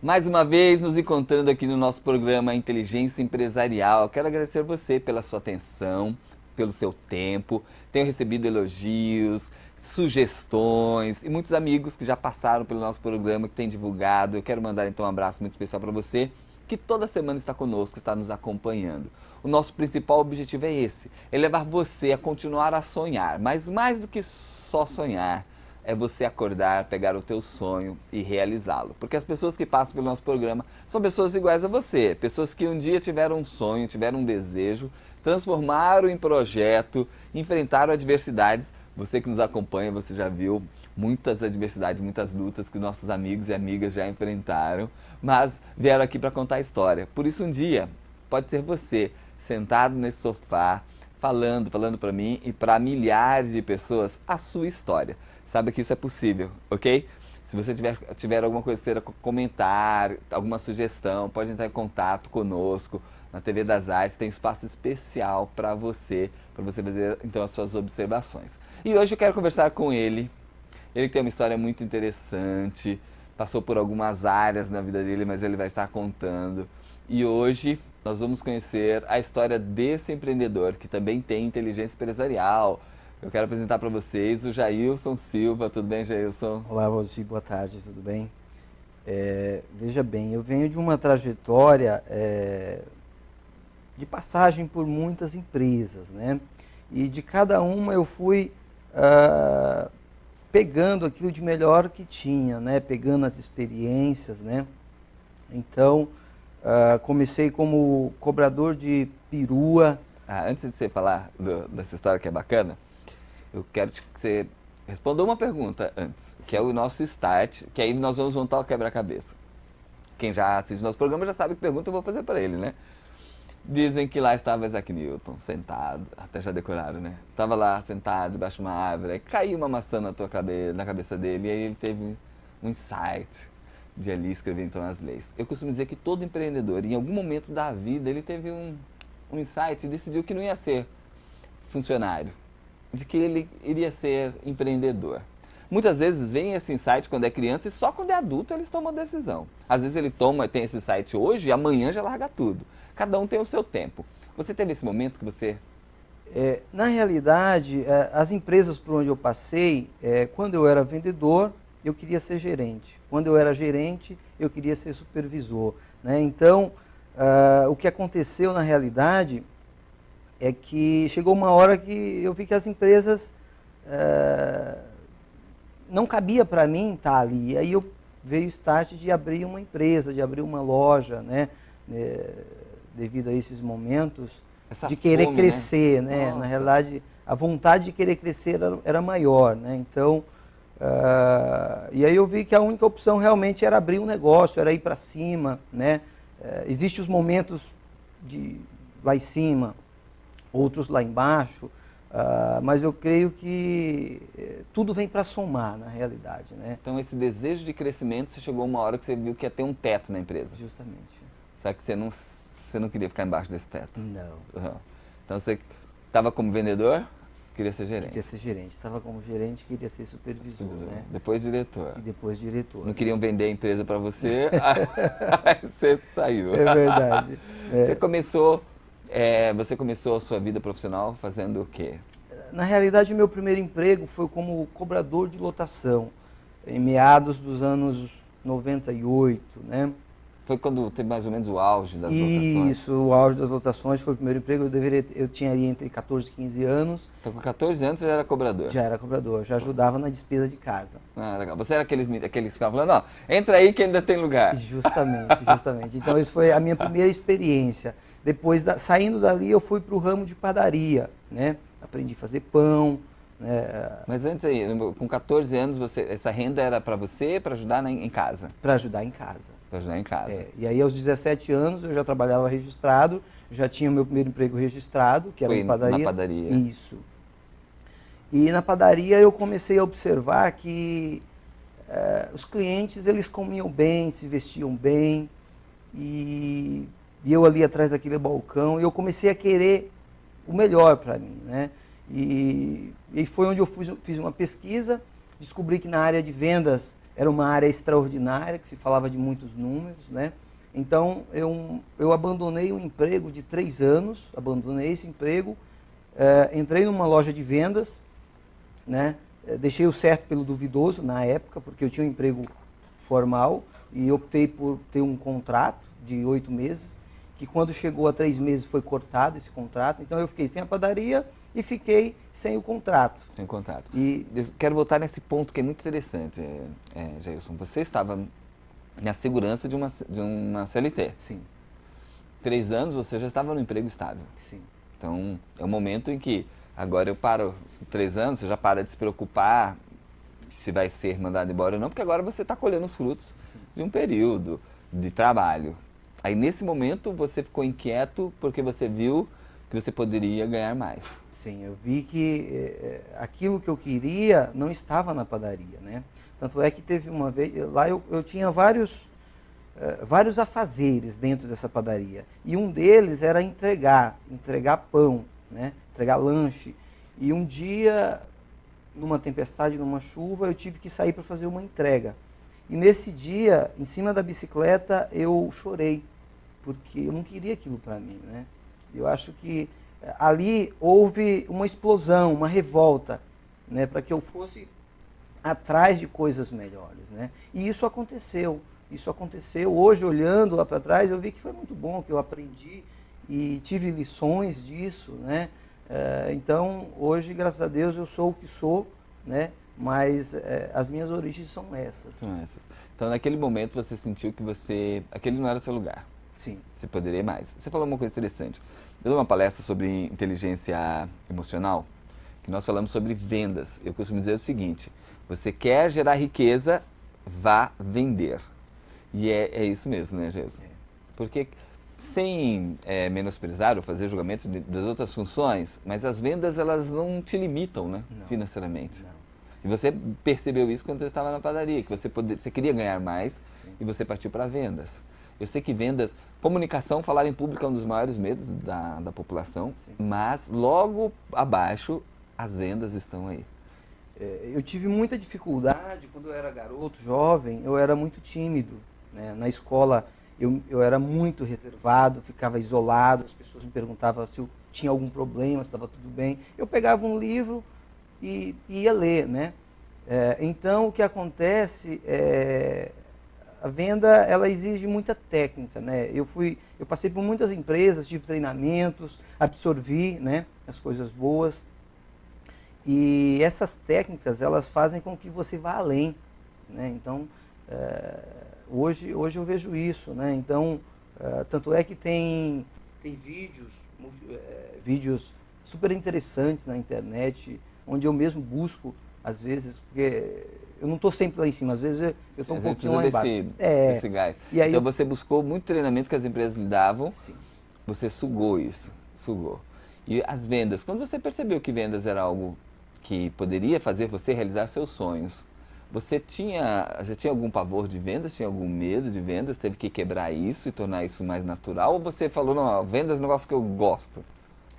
Mais uma vez nos encontrando aqui no nosso programa Inteligência Empresarial. Quero agradecer você pela sua atenção, pelo seu tempo. Tenho recebido elogios, sugestões e muitos amigos que já passaram pelo nosso programa, que têm divulgado. Eu quero mandar então um abraço muito especial para você, que toda semana está conosco, está nos acompanhando. O nosso principal objetivo é esse, é levar você a continuar a sonhar, mas mais do que só sonhar, é você acordar, pegar o teu sonho e realizá-lo. Porque as pessoas que passam pelo nosso programa são pessoas iguais a você, pessoas que um dia tiveram um sonho, tiveram um desejo, transformaram em projeto, enfrentaram adversidades. Você que nos acompanha, você já viu muitas adversidades, muitas lutas que nossos amigos e amigas já enfrentaram, mas vieram aqui para contar a história. Por isso um dia pode ser você, sentado nesse sofá, falando para mim e para milhares de pessoas a sua história. Saiba que isso é possível, ok? Se você tiver alguma coisa que queira comentar, alguma sugestão, pode entrar em contato conosco. Na TV das Artes tem um espaço especial para você fazer então as suas observações. E hoje eu quero conversar com ele. Ele que tem uma história muito interessante, passou por algumas áreas na vida dele, mas ele vai estar contando. E hoje nós vamos conhecer a história desse empreendedor que também tem inteligência empresarial. Eu quero apresentar para vocês o Jailson Silva. Tudo bem, Jailson? Olá, Rosi, boa tarde, tudo bem? Veja bem, eu venho de uma trajetória de passagem por muitas empresas, né? E de cada uma eu fui pegando aquilo de melhor que tinha, né? Pegando as experiências, né? Então, comecei como cobrador de perua. Antes de você falar dessa história que é bacana, eu quero que você responda uma pergunta antes, que é o nosso start, que aí nós vamos montar o quebra-cabeça. Quem já assiste nosso programa já sabe que pergunta eu vou fazer para ele, né? Dizem que lá estava Isaac Newton, sentado, até já decoraram, né? Estava lá sentado debaixo de uma árvore, aí caiu uma maçã na cabeça dele, e aí ele teve um insight de ali escrever então as leis. Eu costumo dizer que todo empreendedor, em algum momento da vida, ele teve um insight e decidiu que não ia ser funcionário, de que ele iria ser empreendedor. Muitas vezes vem esse insight quando é criança e só quando é adulto eles tomam a decisão. Às vezes ele tem esse insight hoje e amanhã já larga tudo. Cada um tem o seu tempo. Você teve esse momento que você... Na realidade, as empresas por onde eu passei, quando eu era vendedor, eu queria ser gerente. Quando eu era gerente, eu queria ser supervisor, né? Então, o que aconteceu na realidade é que chegou uma hora que eu vi que as empresas não cabia para mim estar ali. E aí veio o start de abrir uma empresa, de abrir uma loja, né? Devido a esses momentos de querer fome, crescer, né? Na realidade, a vontade de querer crescer era maior, né? Então, e aí eu vi que a única opção realmente era abrir um negócio, era ir para cima, né? Existem os momentos de lá em cima, outros lá embaixo, mas eu creio que tudo vem para somar, na realidade, né? Então esse desejo de crescimento, você chegou uma hora que você viu que ia ter um teto na empresa. Justamente. Só que você não queria ficar embaixo desse teto. Não. Uhum. Então você estava como vendedor, queria ser gerente. Queria ser gerente. Estava como gerente, queria ser supervisor, né? Depois diretor. E depois diretor. Não queriam vender a empresa para você, aí você saiu. É verdade. Você começou a sua vida profissional fazendo o quê? Na realidade, o meu primeiro emprego foi como cobrador de lotação, em meados dos anos 98, né? Foi quando teve mais ou menos o auge das lotações? Isso, o auge das lotações foi o primeiro emprego. Eu tinha ali entre 14 e 15 anos. Então com 14 anos você já era cobrador? Já era cobrador, já ajudava na despesa de casa. Legal. Você era aqueles que ficavam falando, ó, entra aí que ainda tem lugar. Justamente, justamente. Então isso foi a minha primeira experiência. Depois, saindo dali, eu fui para o ramo de padaria, né? Aprendi a fazer pão. Né? Mas antes aí, com 14 anos, essa renda era para você, para ajudar em casa? Para ajudar em casa. Para ajudar em casa. E aí, aos 17 anos, eu já trabalhava registrado, já tinha o meu primeiro emprego registrado, que era em padaria. Na padaria? Isso. E na padaria eu comecei a observar que os clientes, eles comiam bem, se vestiam bem, e eu ali atrás daquele balcão, eu comecei a querer o melhor para mim, né? E foi onde eu fiz uma pesquisa, descobri que na área de vendas era uma área extraordinária, que se falava de muitos números, né? Então, eu abandonei um emprego de 3 anos, abandonei esse emprego, entrei numa loja de vendas, né? Deixei o certo pelo duvidoso na época, porque eu tinha um emprego formal e optei por ter um contrato de 8 meses, que quando chegou a 3 meses foi cortado esse contrato. Então eu fiquei sem a padaria e fiquei sem o contrato. Sem contrato. E eu quero voltar nesse ponto que é muito interessante, Jailson. Você estava na segurança de uma CLT. Sim. 3 anos você já estava no emprego estável. Sim. Então é um momento em que agora eu paro 3 anos, você já para de se preocupar se vai ser mandado embora ou não, porque agora você está colhendo os frutos de um período de trabalho. Aí nesse momento você ficou inquieto porque você viu que você poderia ganhar mais. Sim, eu vi que aquilo que eu queria não estava na padaria, né? Tanto é que teve uma vez, lá eu tinha vários afazeres dentro dessa padaria. E um deles era entregar pão, né? Entregar lanche. E um dia, numa tempestade, numa chuva, eu tive que sair para fazer uma entrega. E nesse dia, em cima da bicicleta, eu chorei, porque eu não queria aquilo para mim, né? Eu acho que ali houve uma explosão, uma revolta, né, para que eu fosse atrás de coisas melhores, né? E isso aconteceu. Hoje, olhando lá para trás, eu vi que foi muito bom, que eu aprendi e tive lições disso, né? Então, hoje, graças a Deus, eu sou o que sou, né? Mas as minhas origens são essas. São essas. Então, naquele momento, você sentiu que aquele não era o seu lugar. Sim. Você poderia mais. Você falou uma coisa interessante. Eu dou uma palestra sobre inteligência emocional, que nós falamos sobre vendas. Eu costumo dizer o seguinte: você quer gerar riqueza, vá vender. E é isso mesmo, né, Jesus? Porque, sem menosprezar ou fazer julgamentos das outras funções, mas as vendas, elas não te limitam, né, Não. financeiramente. Não. E você percebeu isso quando você estava na padaria, que você queria ganhar mais. Sim. E você partiu para vendas. Eu sei que vendas, comunicação, falar em público é um dos maiores medos da população, sim, mas logo abaixo as vendas estão aí. Eu tive muita dificuldade quando eu era garoto, jovem, eu era muito tímido, né? Na escola eu era muito reservado, ficava isolado, as pessoas me perguntavam se eu tinha algum problema, se estava tudo bem. Eu pegava um livro e ia ler, né? Então o que acontece a venda, ela exige muita técnica, né? Eu passei por muitas empresas, tive treinamentos, absorvi, né, as coisas boas. E essas técnicas, elas fazem com que você vá além, né? Então, hoje eu vejo isso, né? Então, tanto é que tem vídeos super interessantes na internet, onde eu mesmo busco, às vezes, porque eu não estou sempre lá em cima, às vezes eu estou um pouquinho lá embaixo. Desse gás. E aí, então você buscou muito treinamento que as empresas lhe davam, sim, você sugou isso, sugou. E as vendas, quando você percebeu que vendas era algo que poderia fazer você realizar seus sonhos, já tinha algum pavor de vendas, tinha algum medo de vendas, teve que quebrar isso e tornar isso mais natural? Ou você falou, não, vendas é um negócio que eu gosto?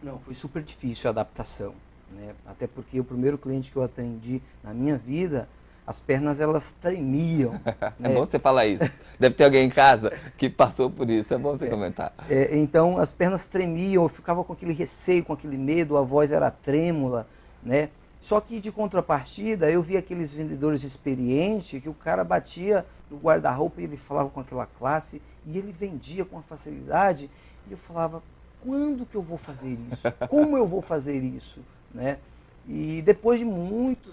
Não, foi super difícil a adaptação, né? Até porque o primeiro cliente que eu atendi na minha vida, as pernas elas tremiam. É né? bom você falar isso. Deve ter alguém em casa que passou por isso, é bom você comentar. Então as pernas tremiam, eu ficava com aquele receio, com aquele medo, a voz era trêmula, né? Só que de contrapartida, eu via aqueles vendedores experientes que o cara batia no guarda-roupa e ele falava com aquela classe e ele vendia com uma facilidade e eu falava, quando que eu vou fazer isso? Como eu vou fazer isso? Né? E depois de muitos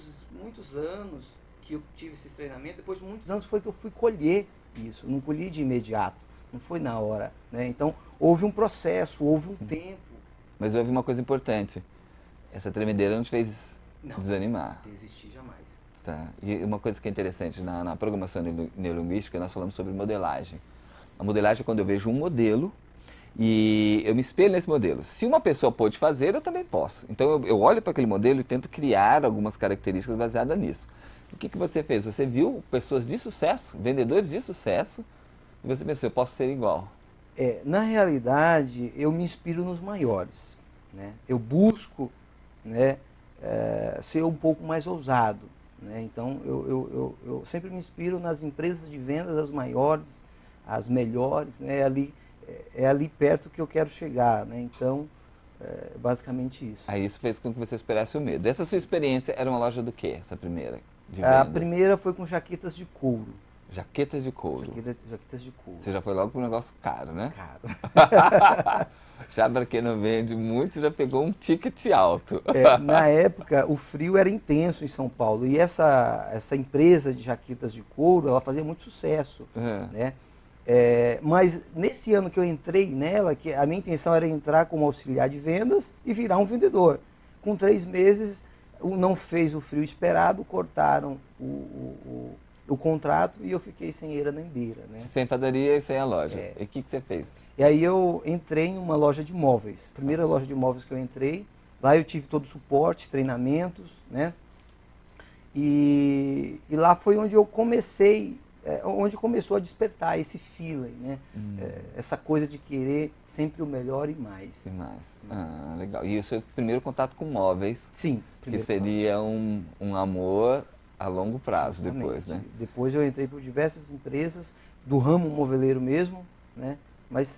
anos que eu tive esse treinamento, depois de muitos anos foi que eu fui colher isso, não colhi de imediato, não foi na hora. Né? Então houve um processo, houve um tempo. Mas houve uma coisa importante, essa tremedeira não te fez desanimar. Desistir jamais. Tá. E uma coisa que é interessante, na programação neurolinguística, nós falamos sobre modelagem. A modelagem é quando eu vejo um modelo e eu me espelho nesse modelo. Se uma pessoa pôde fazer, eu também posso. Então eu olho para aquele modelo e tento criar algumas características baseadas nisso. O que você fez? Você viu pessoas de sucesso, vendedores de sucesso, e você pensou, eu posso ser igual. Na realidade, eu me inspiro nos maiores. Né? Eu busco, né, ser um pouco mais ousado. né? Então, eu sempre me inspiro nas empresas de vendas, as maiores, as melhores, né? É ali perto que eu quero chegar, né? Então, é basicamente isso. Aí isso fez com que você esperasse o medo. Essa sua experiência era uma loja do quê, essa primeira, de A vendas? primeira foi com jaquetas de couro. Jaquetas de couro. Jaquetas de couro. Você já foi logo para um negócio caro, né? Caro. Já para quem não vende muito, já pegou um ticket alto. Na época, o frio era intenso em São Paulo. E essa empresa de jaquetas de couro, ela fazia muito sucesso, né? Mas nesse ano que eu entrei nela, que a minha intenção era entrar como auxiliar de vendas e virar um vendedor. Com 3 meses, não fez o frio esperado, cortaram o contrato e eu fiquei sem eira nem beira, né? Sem padaria e sem a loja. E o que você fez? E aí eu entrei em uma loja de móveis. Primeira loja de móveis que eu entrei. Lá eu tive todo o suporte, treinamentos, né? E lá foi onde eu comecei, onde começou a despertar esse feeling, né? Essa coisa de querer sempre o melhor e mais. E mais. Ah, legal. E o seu primeiro contato com móveis? Sim. Que seria um amor a longo prazo. Exatamente. Depois, né? Depois eu entrei por diversas empresas, do ramo moveleiro mesmo, né? Mas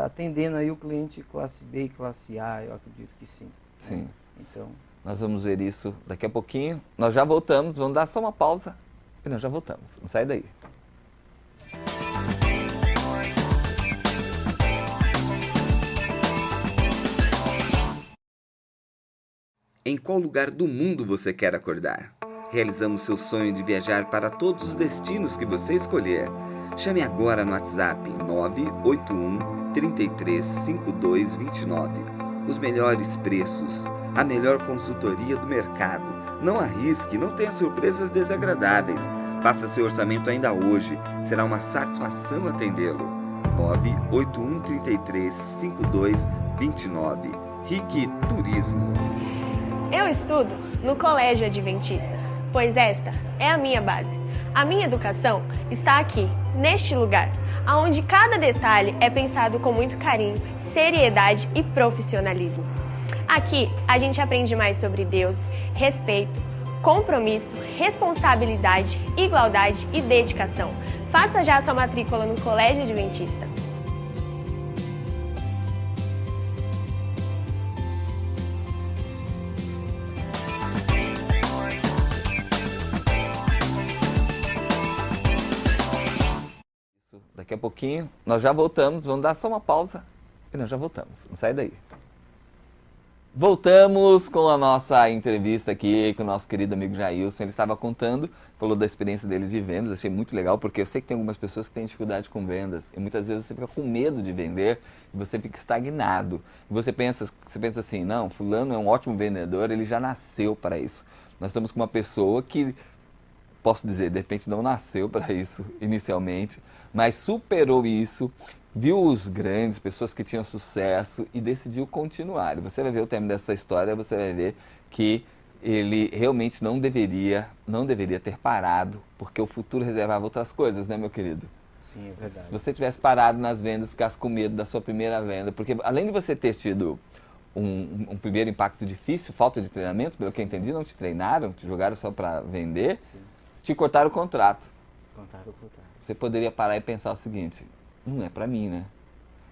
atendendo aí o cliente classe B e classe A, eu acredito que sim. Sim. Né? Então... Nós vamos ver isso daqui a pouquinho. Nós já voltamos, vamos dar só uma pausa e nós já voltamos. Não sai daí. Em qual lugar do mundo você quer acordar? Realizamos seu sonho de viajar para todos os destinos que você escolher. Chame agora no WhatsApp 981 33 52 29. Os melhores preços, a melhor consultoria do mercado. Não arrisque, não tenha surpresas desagradáveis. Faça seu orçamento ainda hoje. Será uma satisfação atendê-lo. 981 33 52 29. RIC Turismo. Eu estudo no Colégio Adventista, pois esta é a minha base. A minha educação está aqui, neste lugar, onde cada detalhe é pensado com muito carinho, seriedade e profissionalismo. Aqui a gente aprende mais sobre Deus, respeito, compromisso, responsabilidade, igualdade e dedicação. Faça já sua matrícula no Colégio Adventista. Daqui a pouquinho nós já voltamos, vamos dar só uma pausa e nós já voltamos. Não sai daí. Voltamos com a nossa entrevista aqui com o nosso querido amigo Jailson. Ele estava contando, falou da experiência dele de vendas. Achei muito legal, porque eu sei que tem algumas pessoas que têm dificuldade com vendas. E muitas vezes você fica com medo de vender e você fica estagnado. E você pensa assim, não, fulano é um ótimo vendedor, ele já nasceu para isso. Nós estamos com uma pessoa que, posso dizer, de repente não nasceu para isso inicialmente, mas superou isso, viu os grandes, pessoas que tinham sucesso e decidiu continuar. E você vai ver o termo dessa história, você vai ver que ele realmente não deveria ter parado, porque o futuro reservava outras coisas, né, meu querido? Sim, é verdade. Se você tivesse parado nas vendas, ficasse com medo da sua primeira venda, porque além de você ter tido um primeiro impacto difícil, falta de treinamento, pelo que eu entendi, não te treinaram, te jogaram só para vender, Sim. Te cortaram o contrato. Cortaram o contrato. Você poderia parar e pensar o seguinte, não é para mim, né?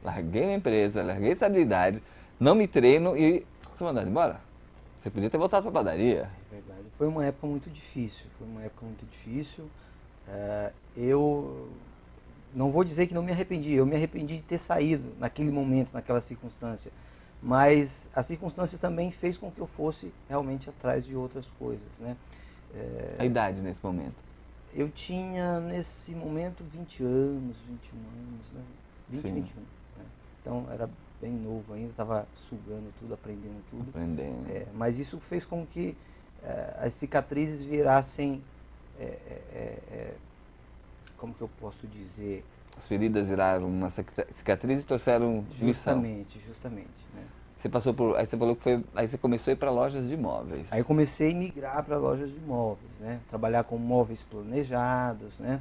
Larguei minha empresa, larguei estabilidade, não me treino e você mandado embora. Você podia ter voltado para a padaria. É verdade. Foi uma época muito difícil, eu não vou dizer que não me arrependi, eu me arrependi de ter saído naquele momento, naquela circunstância. Mas a circunstância também fez com que eu fosse realmente atrás de outras coisas, né? A idade nesse momento? Eu tinha, nesse momento, 20 anos, 21 anos, né? 20, Sim. 21. Né? Então, era bem novo ainda, estava sugando tudo, aprendendo tudo. Mas isso fez com que as cicatrizes virassem, como que eu posso dizer? As feridas viraram uma cicatriz e trouxeram lição. Justamente. Né? Você passou por, aí você falou que aí você começou a ir para lojas de imóveis. Aí eu comecei a migrar para lojas de imóveis, né? Trabalhar com móveis planejados, né?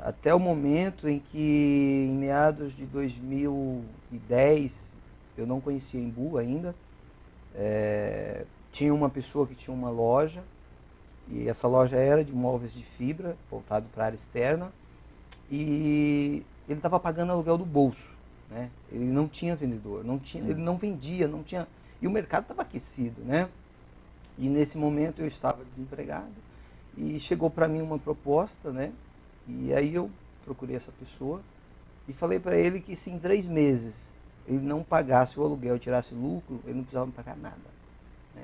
Até o momento em que, em meados de 2010, eu não conhecia Embu ainda, tinha uma pessoa que tinha uma loja E essa loja era de móveis de fibra, voltado para a área externa, e ele estava pagando aluguel do bolso, né? Ele não tinha vendedor, ele não vendia, não tinha, e o mercado estava aquecido, né? E nesse momento eu estava desempregado e chegou para mim uma proposta, né? E aí eu procurei essa pessoa e falei para ele que se em 3 meses ele não pagasse o aluguel e tirasse lucro, ele não precisava me pagar nada.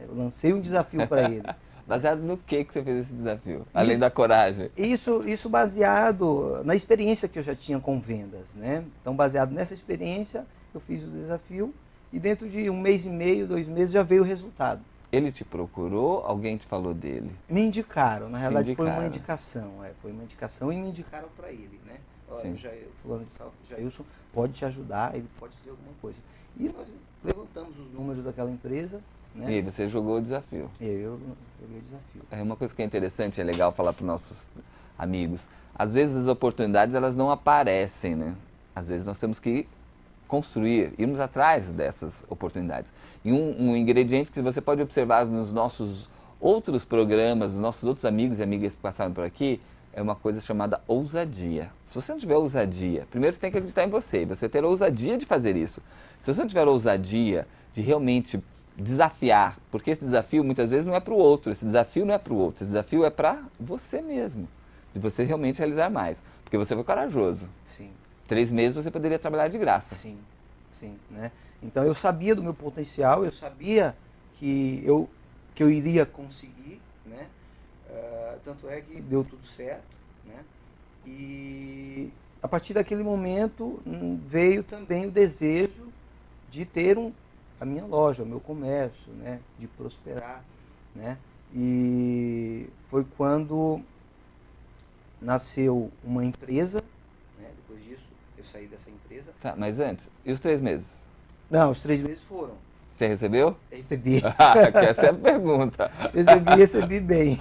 Eu lancei um desafio para ele. Baseado no que você fez esse desafio? Além da coragem. Isso baseado na experiência que eu já tinha com vendas, né? Então, baseado nessa experiência, eu fiz o desafio e dentro de 1 mês e meio, 2 meses, já veio o resultado. Ele te procurou? Alguém te falou dele? Me indicaram, na realidade foi uma indicação e me indicaram para ele, né? Olha, fulano de tal, Jailson pode te ajudar, ele pode fazer alguma coisa. E nós levantamos os números daquela empresa, né? E aí você jogou o desafio. Eu joguei o desafio. É uma coisa que é interessante, é legal falar para os nossos amigos. Às vezes as oportunidades elas não aparecem, né? Às vezes nós temos que construir, irmos atrás dessas oportunidades. E um ingrediente que você pode observar nos nossos outros programas, nos nossos outros amigos e amigas que passaram por aqui, é uma coisa chamada ousadia. Se você não tiver ousadia, primeiro você tem que acreditar em você, você ter ousadia de fazer isso. Se você não tiver ousadia de realmente desafiar, porque esse desafio muitas vezes não é para o outro, esse desafio é para você mesmo, de você realmente realizar mais, porque você foi corajoso. Sim. 3 meses você poderia trabalhar de graça. Sim, né? Então eu sabia do meu potencial, eu sabia que eu iria conseguir, né? Tanto é que deu tudo certo, né? E a partir daquele momento veio também o desejo de ter a minha loja, o meu comércio, né? De prosperar, né? E foi quando nasceu uma empresa, né? Depois disso eu saí dessa empresa. Tá, mas antes, e os 3 meses? Não, os 3 meses foram. Você recebeu? Recebi. Essa é a pergunta. Recebi bem.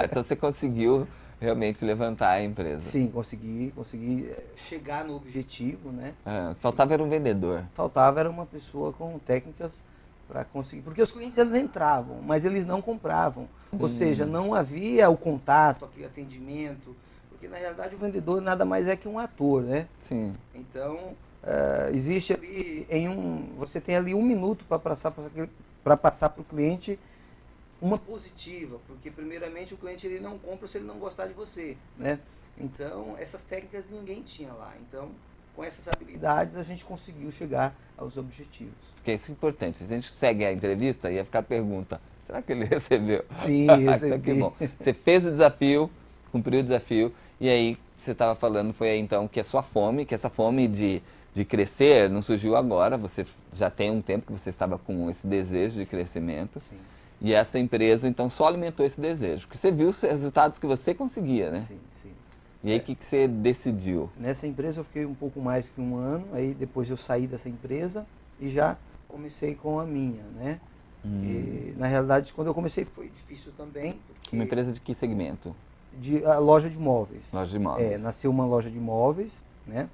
Então você conseguiu realmente levantar a empresa. Sim, consegui chegar no objetivo, né? Faltava era um vendedor. Faltava era uma pessoa com técnicas para conseguir, porque os clientes eles entravam, mas eles não compravam. Ou seja, não havia o contato, aquele atendimento, porque na realidade o vendedor nada mais é que um ator, né? Sim. Então, existe ali você tem ali 1 minuto para passar para o cliente uma positiva, porque primeiramente o cliente ele não compra se ele não gostar de você, né? Então essas técnicas ninguém tinha lá. Então com essas habilidades a gente conseguiu chegar aos objetivos. Porque isso é importante. Se a gente segue a entrevista, ia ficar a pergunta: será que ele recebeu? Sim, recebi. Então, que bom. Você fez o desafio, cumpriu o desafio, e aí você estava falando foi aí, então que essa fome de crescer não surgiu agora, você já tem um tempo que você estava com esse desejo de crescimento. Sim. E essa empresa, então, só alimentou esse desejo. Porque você viu os resultados que você conseguia, né? Sim. E aí, o que você decidiu? Nessa empresa eu fiquei um pouco mais que 1 ano, aí depois eu saí dessa empresa e já comecei com a minha, né? E, na realidade, quando eu comecei foi difícil também. Uma empresa de que segmento? A loja de móveis. Loja de móveis. Nasceu uma loja de móveis, né?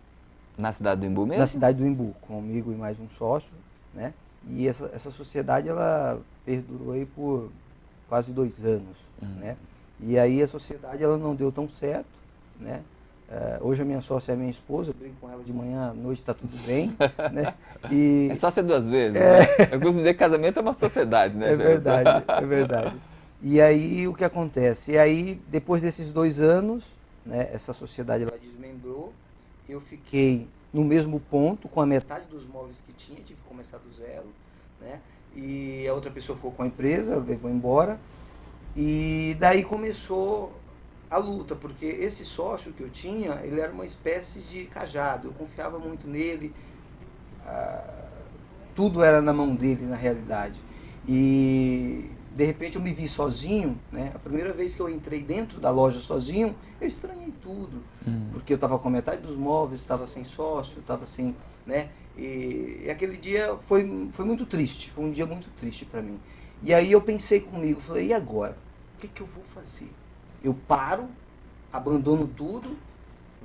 Na cidade do Imbu mesmo? Na cidade do Imbu, comigo e mais um sócio, né? E essa sociedade, ela perdurou aí por quase 2 anos, né? E aí a sociedade, ela não deu tão certo, né? Hoje a minha sócia é minha esposa, eu brinco com ela de manhã, à noite tá tudo bem, né? E é só ser 2 vezes, né? Eu costumo dizer que casamento é uma sociedade, né, É verdade. E aí o que acontece? E aí, depois desses 2 anos, né, essa sociedade ela desmembrou, eu fiquei no mesmo ponto, com a metade dos móveis que tinha, tive que começar do zero, né? E a outra pessoa ficou com a empresa, levou embora, e daí começou a luta, porque esse sócio que eu tinha, ele era uma espécie de cajado, eu confiava muito nele, tudo era na mão dele na realidade. E de repente eu me vi sozinho, né? A primeira vez que eu entrei dentro da loja sozinho, eu estranhei tudo, porque eu estava com a metade dos móveis, estava sem sócio, estava sem, né? E aquele dia foi muito triste, foi um dia muito triste para mim. E aí eu pensei comigo, falei, e agora? O que eu vou fazer? Eu paro, abandono tudo,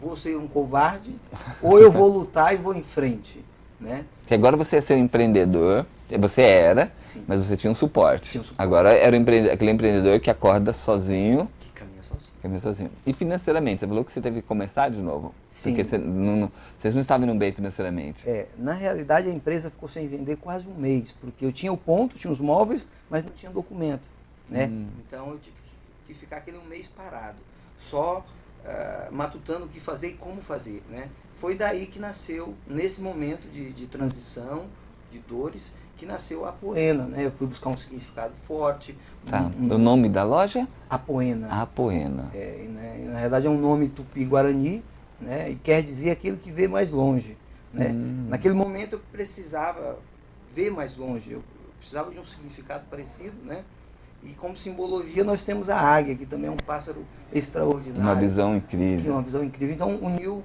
vou ser um covarde, ou eu vou lutar e vou em frente, né? Que agora você é seu empreendedor, Você era, Sim. mas você tinha um suporte. Tinha um suporte. Agora era aquele empreendedor que acorda sozinho. Que caminha sozinho. Caminha sozinho. E financeiramente, você falou que você teve que começar de novo? Sim. Porque vocês não estavam indo bem financeiramente. Na realidade a empresa ficou sem vender quase um mês, porque eu tinha o ponto, tinha os móveis, mas não tinha documento, né? Então eu tive que ficar aquele um mês parado, só matutando o que fazer e como fazer, né? Foi daí que nasceu, nesse momento de transição, de dores, que nasceu a Apoena, né? Eu fui buscar um significado forte. Tá. O nome da loja? Apoena. Apoena. Né? Na verdade é um nome tupi-guarani, né? E quer dizer aquilo que vê mais longe, né? Naquele momento eu precisava ver mais longe, eu precisava de um significado parecido, né? E como simbologia nós temos a águia, que também é um pássaro extraordinário. Uma visão incrível. Que é uma visão incrível. Então uniu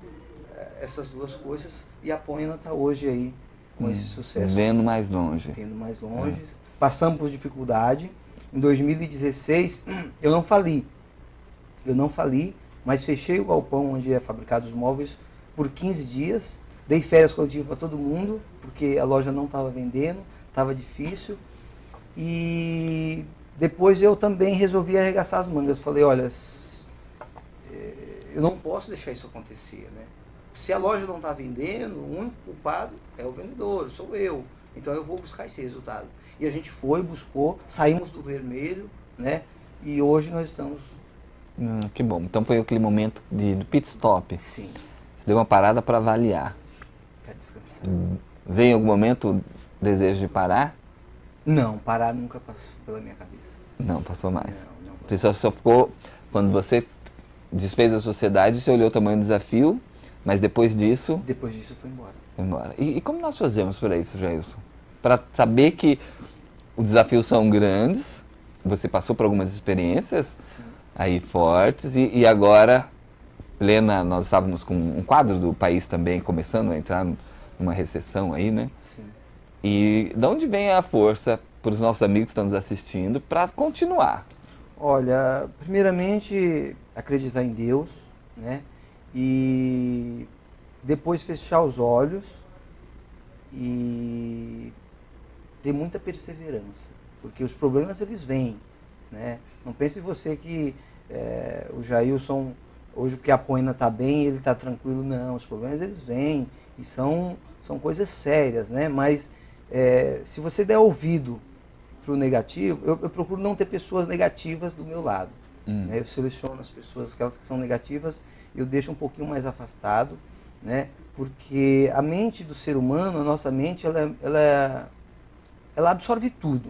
essas duas coisas e a Apoena está hoje aí com esse sucesso. Vendo mais longe. Vendo mais longe. Passamos por dificuldade. Em 2016 eu não fali. Mas fechei o galpão onde é fabricado os móveis por 15 dias. Dei férias coletivas para todo mundo, porque a loja não estava vendendo, estava difícil. E depois eu também resolvi arregaçar as mangas. Falei, olha, eu não posso deixar isso acontecer, né? Se a loja não está vendendo, o único culpado é o vendedor, sou eu. Então eu vou buscar esse resultado. E a gente foi, buscou, saímos do vermelho, né? E hoje nós estamos... que bom. Então foi aquele momento do pit stop. Sim. Você deu uma parada para avaliar. Para descansar. Veio em algum momento o desejo de parar? Não, parar nunca passou pela minha cabeça. Não, passou mais. Não Você só ficou, quando você desfez a sociedade, você olhou o tamanho do desafio, mas depois disso... Depois disso foi embora. Foi embora. E como nós fazemos para isso, Jailson? Para saber que os desafios são grandes, você passou por algumas experiências aí fortes, e agora, nós estávamos com um quadro do país também começando a entrar numa recessão aí, né? Sim. E de onde vem a força para os nossos amigos que estão nos assistindo para continuar? Olha, primeiramente acreditar em Deus, né? E depois fechar os olhos e ter muita perseverança, porque os problemas eles vêm, né? Não pense você que o Jailson, hoje porque a Apoena está bem, ele está tranquilo, não, os problemas eles vêm e são coisas sérias, né? Mas se você der ouvido para o negativo, eu procuro não ter pessoas negativas do meu lado, né? Eu seleciono as pessoas, aquelas que são negativas, eu deixo um pouquinho mais afastado, né? Porque a mente do ser humano, a nossa mente, ela absorve tudo,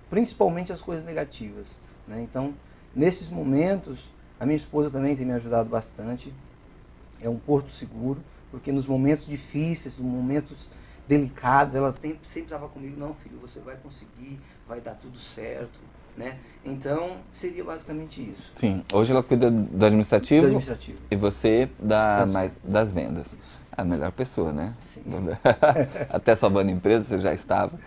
principalmente as coisas negativas, né? Então, nesses momentos, a minha esposa também tem me ajudado bastante, é um porto seguro, porque nos momentos difíceis, nos momentos delicados, ela sempre estava comigo, não filho, você vai conseguir, vai dar tudo certo, né? Então, seria basicamente isso. Sim, hoje ela cuida do administrativo, e você das vendas. A melhor pessoa, né? Sim. Até salvando empresa você já estava.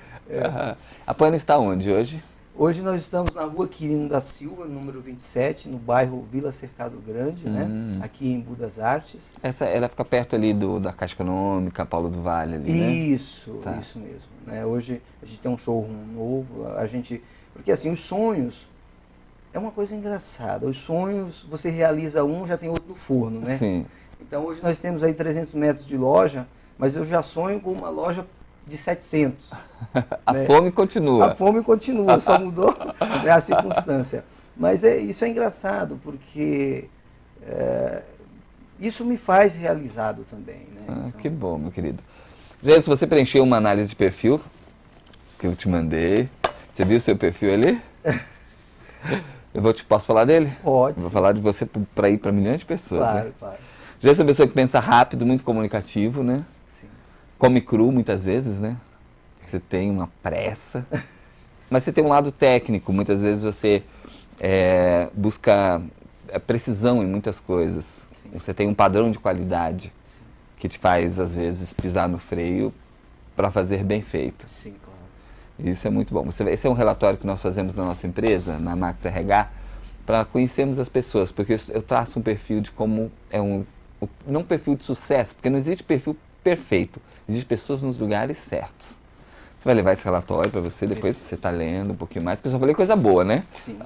A Apoena está onde hoje? Hoje nós estamos na rua Quirino da Silva, número 27, no bairro Vila Cercado Grande, né? Aqui em Budas Artes. Ela fica perto ali da Caixa Econômica, Paulo do Vale ali, né? Isso mesmo. Né? Hoje a gente tem um showroom novo, porque assim, os sonhos é uma coisa engraçada. Os sonhos, você realiza um, já tem outro no forno, né? Sim. Então hoje nós temos aí 300 metros de loja, mas eu já sonho com uma loja de 700. A né? fome continua. A fome continua, só mudou né, a circunstância. Mas isso é engraçado, porque isso me faz realizado também. Né? Então... Que bom, meu querido. Jesus, você preencheu uma análise de perfil que eu te mandei. Você viu o seu perfil ali? Posso falar dele? Pode. Eu vou falar de você para ir para milhões de pessoas. Claro, né? claro. Jesus é uma pessoa que pensa rápido, muito comunicativo, né? Sim. Come cru muitas vezes, né? Você tem uma pressa. Mas você tem um lado técnico. Muitas vezes você busca precisão em muitas coisas. Sim. Você tem um padrão de qualidade que te faz, às vezes, pisar no freio para fazer bem feito. Sim, claro. Isso é muito bom. Esse é um relatório que nós fazemos na nossa empresa, na Max RH, para conhecermos as pessoas, porque eu traço um perfil de como não um perfil de sucesso, porque não existe perfil perfeito, existem pessoas nos lugares certos. Você vai levar esse relatório para você, depois você está lendo um pouquinho mais, porque eu só falei coisa boa, né? Sim.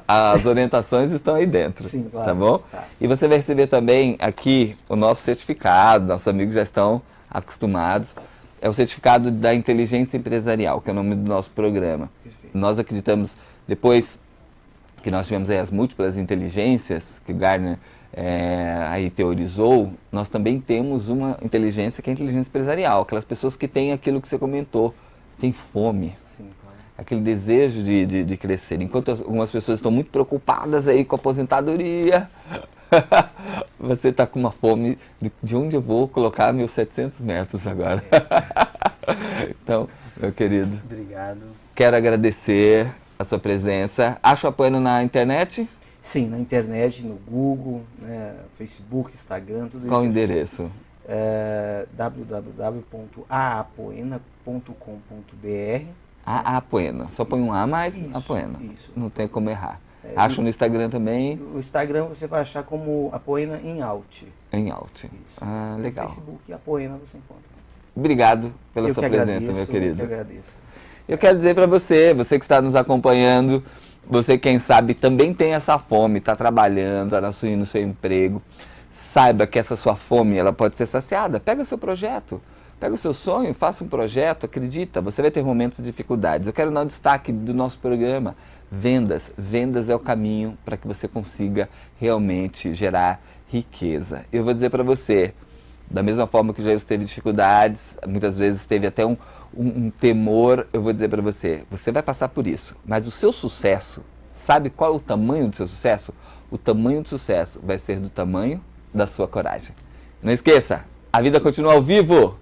As orientações estão aí dentro, Sim, claro. tá bom? Tá. E você vai receber também aqui o nosso certificado, nossos amigos já estão acostumados. É o certificado da inteligência empresarial, que é o nome do nosso programa. Perfeito. Nós acreditamos, depois que nós tivemos aí as múltiplas inteligências, que Gardner aí teorizou, nós também temos uma inteligência que é a inteligência empresarial, aquelas pessoas que têm aquilo que você comentou, tem fome, Sim, claro. aquele desejo de crescer. Enquanto algumas pessoas estão muito preocupadas aí com a aposentadoria, você está com uma fome de onde eu vou colocar meus 700 metros agora. Então, meu querido, Obrigado. quero agradecer a sua presença. Acho Apoena na internet? Sim, na internet, no Google, né, Facebook, Instagram, tudo Qual o isso. endereço? www.aapoena.com.br. Apoena. Só põe um A mais Isso, Apoena. isso. Não tem como errar. Acho no Instagram também O Instagram você vai achar como Apoena em Alt. em Alt. Isso. Ah, No legal. Facebook, Apoena você encontra. Obrigado pela Eu sua que presença, agradeço, meu querido. Eu que agradeço. Eu quero dizer para você que está nos acompanhando, você quem sabe também tem essa fome, está trabalhando, está no seu emprego, saiba que essa sua fome ela pode ser saciada. Pega seu projeto, pega o seu sonho, faça um projeto, acredita, você vai ter momentos de dificuldades. Eu quero dar um destaque do nosso programa, vendas. Vendas é o caminho para que você consiga realmente gerar riqueza. Eu vou dizer para você, da mesma forma que o Jair teve dificuldades, muitas vezes teve até um temor, eu vou dizer para você, você vai passar por isso, mas o seu sucesso, sabe qual é o tamanho do seu sucesso? O tamanho do sucesso vai ser do tamanho da sua coragem. Não esqueça, a vida continua ao vivo!